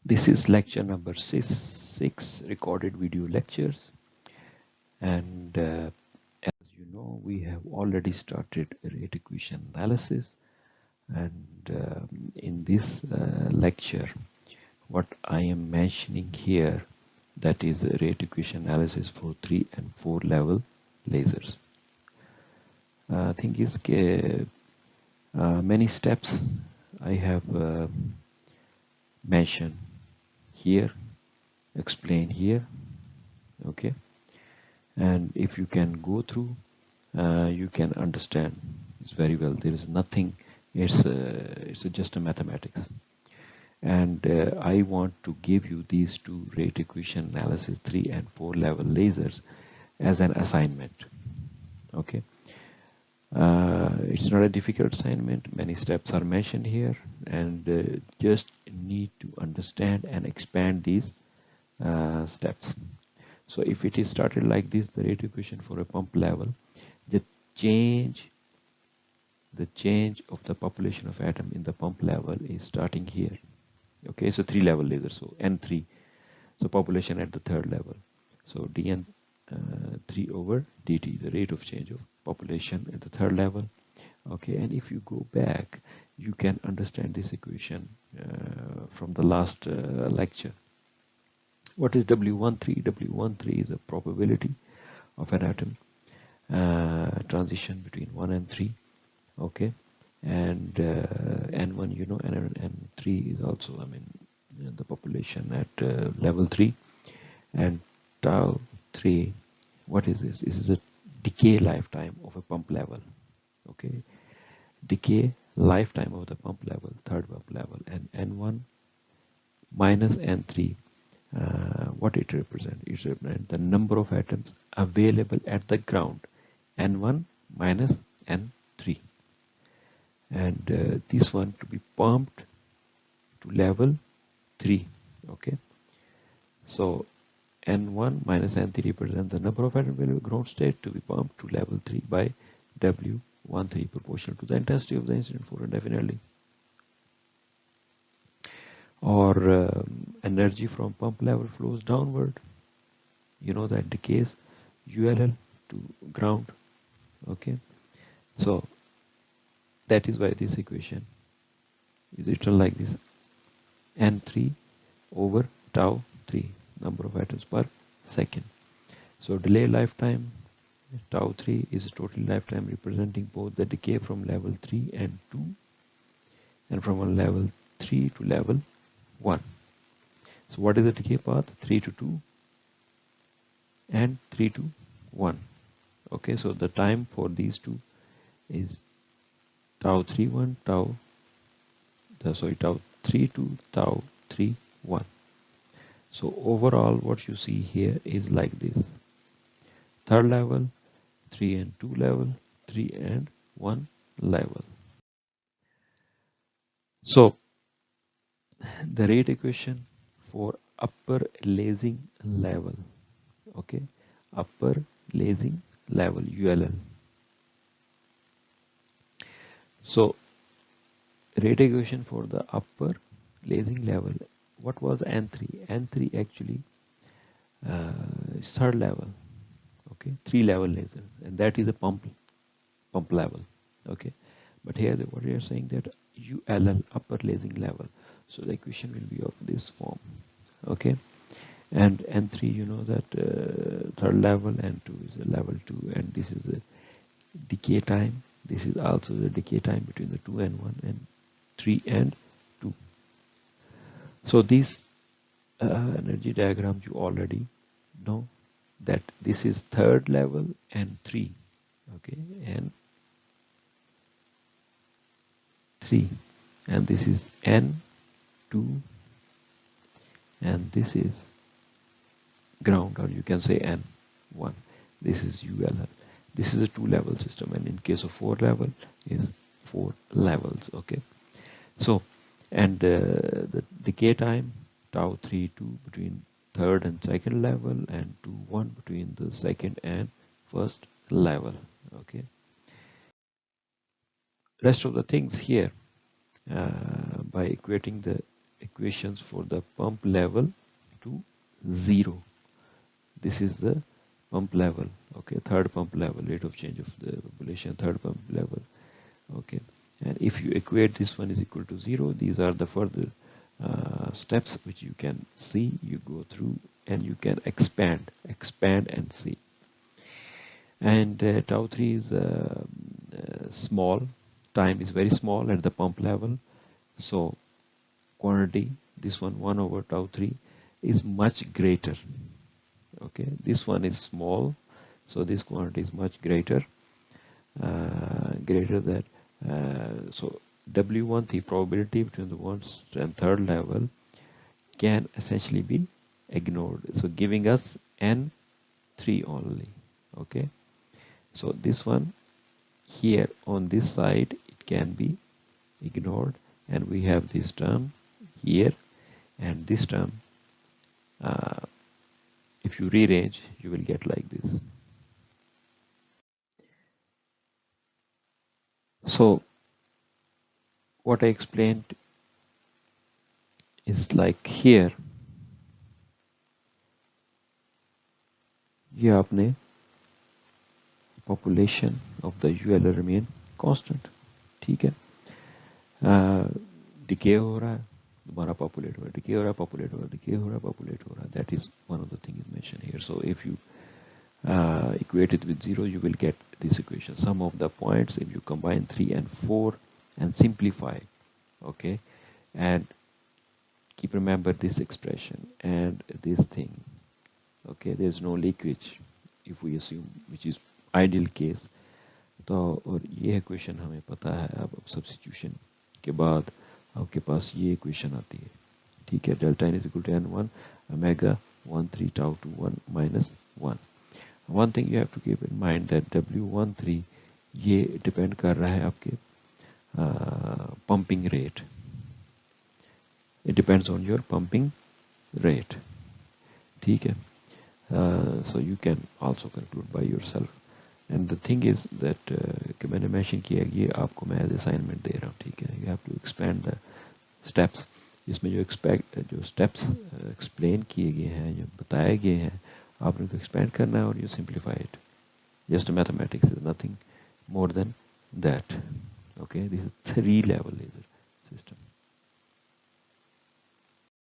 This is lecture number 6 recorded video lectures, and as you know, we have already started rate equation analysis, and in this lecture what I am mentioning here, that is rate equation analysis for 3 and 4 level lasers. Thing is many steps I have mentioned here, explain here, okay, and if you can go through, you can understand it's very well. There is nothing, it's just a mathematics, and I want to give you these two rate equation analysis 3 and 4 level lasers as an assignment, okay. It's not a difficult assignment. Many steps are mentioned here, and just need to understand and expand these steps. So if it is started like this, the rate equation for a pump level, the change of the population of atom in the pump level is starting here. Okay, so 3 level laser, so N3, so population at the 3rd level, so dn 3 over dt, the rate of change of population at the 3rd level. Okay, and if you go back, you can understand this equation from the last lecture. What is W13? W13 is a probability of an atom transition between 1 and 3. Okay, and N1, you know, and N3 is also, I mean, the population at level 3, and tau 3, what is this? This is a decay lifetime of a pump level. Okay, decay lifetime of the pump level, 3rd pump level, and N1 minus N3, what it represents? It represents the number of atoms available at the ground, N1 minus N3, and this one to be pumped to level 3. Okay, so N1 minus N3 represent the number of atoms available ground state to be pumped to level 3 by W13 proportional to the intensity of the incident force indefinitely. Or energy from pump level flows downward. You know that decays ULL to ground. Okay, so that is why this equation is written like this: N3 over tau 3, number of atoms per second. So delay lifetime, tau 3 is a total lifetime representing both the decay from level 3 and 2 and from level 3 to level 1. So what is the decay path? 3 to 2 and 3 to 1. Okay, so the time for these two is tau 3 1, tau 3 2, tau 3 1. So overall what you see here is like this: 3rd level, 3 and 2 level, 3 and 1 level. So the rate equation for upper lasing level, okay, upper lasing level, ULL. So rate equation for the upper lasing level, what was N3? N3 actually is 3rd level, okay, 3 level laser, and that is a pump level. Okay, but here what we are saying that ULL, upper lasing level, so the equation will be of this form. Okay, and N3, you know that 3rd level, N2 is a level 2, and this is the decay time. This is also the decay time between the 2 and 1 and 3 and 2. So these energy diagrams you already know that this is 3rd level and 3. Okay, and 3, and this is N2, and this is ground, or you can say N1. This is ULL. This is a 2-level system, and in case of 4 level is 4 levels. Okay, so and the decay time, tau 3 2 between 3rd and 2nd level, and 2 1 between the 2nd and 1st level. Okay, rest of the things here by equating the equations for the pump level to 0. This is the pump level, okay, third pump level, rate of change of the population, third pump level, okay. And if you equate this one is equal to 0, these are the further steps which you can see, you go through, and you can expand and see. And tau 3 is small, time is very small at the pump level, so quantity, this one 1 over tau 3 is much greater. Okay, this one is small, so this quantity is much greater, greater than, so W1, the probability between the first and third level can essentially be ignored, so giving us N3 only. Okay, so this one here on this side, it can be ignored, and we have this term here, and this term, if you rearrange, you will get like this. So what I explained is like here, ये आपने population of the UL remain constant, ठीक है, decay हो रहा है, दोबारा populate हो रहा है, decay हो रहा है, populate हो रहा है, decay हो रहा है, populate हो रहा है. That is one of the things mentioned here. So if you equate it with 0, you will get this equation. Sum of the points, if you combine 3 and 4 and simplify, okay, and keep remember this expression and this thing, okay, there's no leakage if we assume, which is ideal case. तो और ये equation हमें पता है, अब substitution के बाद आपके पास ये इक्वेशन आती है, ठीक है, delta n is equal to n1 omega 1 3 tau 2 1 minus 1. One thing you have to keep in mind that W13 ये डिपेंड कर रहा है आपके pumping rate. It depends on your pumping rate, ठीक है. So you can also conclude by yourself. And the thing is that कि मैंने mention किया, ये आपको मैं as assignment दे रहा हूँ, ठीक है. You have to expand the steps. इसमें जो steps explain किए गए हैं, जो बताए गए हैं, आपने को expand करना है और you simplify it. Just mathematics is nothing more than that. Okay, this is 3 level laser.